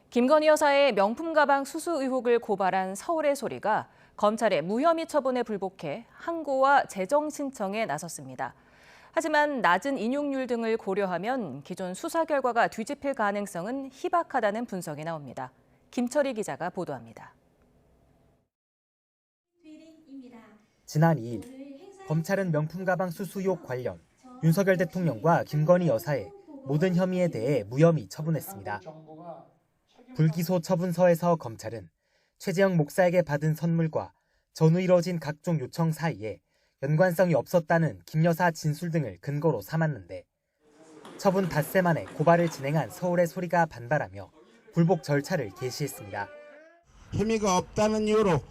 김건희 여사의 명품 가방 수수 의혹을 고발한 서울의 소리가 검찰의 무혐의 처분에 불복해 항고와 재정 신청에 나섰습니다. 하지만 낮은 인용률 등을 고려하면 기존 수사 결과가 뒤집힐 가능성은 희박하다는 분석이 나옵니다. 김철희 기자가 보도합니다. 지난 2일 검찰은 명품 가방 수수 의혹 관련 윤석열 대통령과 김건희 여사의 모든 혐의에 대해 무혐의 처분했습니다. 불기소 처분서에서 검찰은 최재형 목사에게 받은 선물과 전후 이뤄진 각종 요청 사이에 연관성이 없었다는 김 여사 진술 등을 근거로 삼았는데 처분 닷새 만에 고발을 진행한 서울의 소리가 반발하며 불복 절차를 개시했습니다. 혐의가 없다는 이유로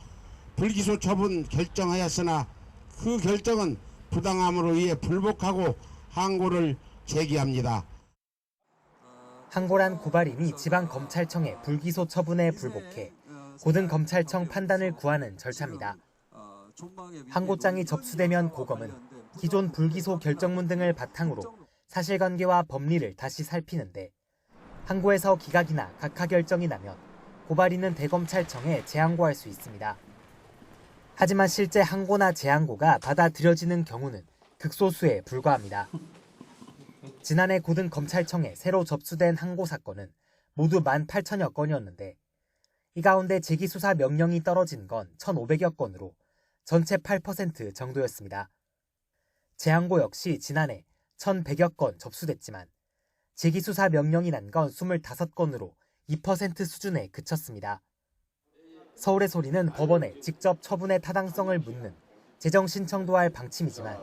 불기소 처분 결정하였으나 그 결정은 부당함으로 인해 불복하고 항고를 제기합니다. 항고란 고발인이 지방검찰청의 불기소 처분에 불복해 고등검찰청 판단을 구하는 절차입니다. 항고장이 접수되면 고검은 기존 불기소 결정문 등을 바탕으로 사실관계와 법리를 다시 살피는데 항고에서 기각이나 각하 결정이 나면 고발인은 대검찰청에 재항고할 수 있습니다. 하지만 실제 항고나 재항고가 받아들여지는 경우는 극소수에 불과합니다. 지난해 고등검찰청에 새로 접수된 항고 사건은 모두 18,000여 건이었는데 이 가운데 재기수사 명령이 떨어진 건 1,500여 건으로 전체 8% 정도였습니다. 재항고 역시 지난해 1,100여 건 접수됐지만 재기수사 명령이 난 건 25건으로 2% 수준에 그쳤습니다. 서울의 소리는 법원에 직접 처분의 타당성을 묻는 재정 신청도 할 방침이지만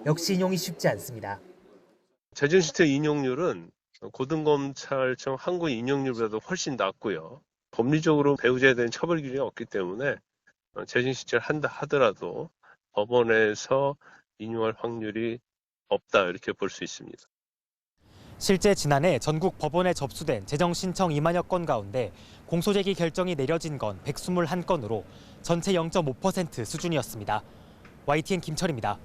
역시 인용이 쉽지 않습니다. 재정 신청 인용률은 고등검찰청 항고 인용률보다도 훨씬 낮고요. 법리적으로 배우자에 대한 처벌 기준이 없기 때문에 재정 신청을 한다 하더라도 법원에서 인용할 확률이 없다 이렇게 볼 수 있습니다. 실제 지난해 전국 법원에 접수된 재정 신청 2만여 건 가운데 공소제기 결정이 내려진 건 121건으로 전체 0.5% 수준이었습니다. YTN 김철입니다.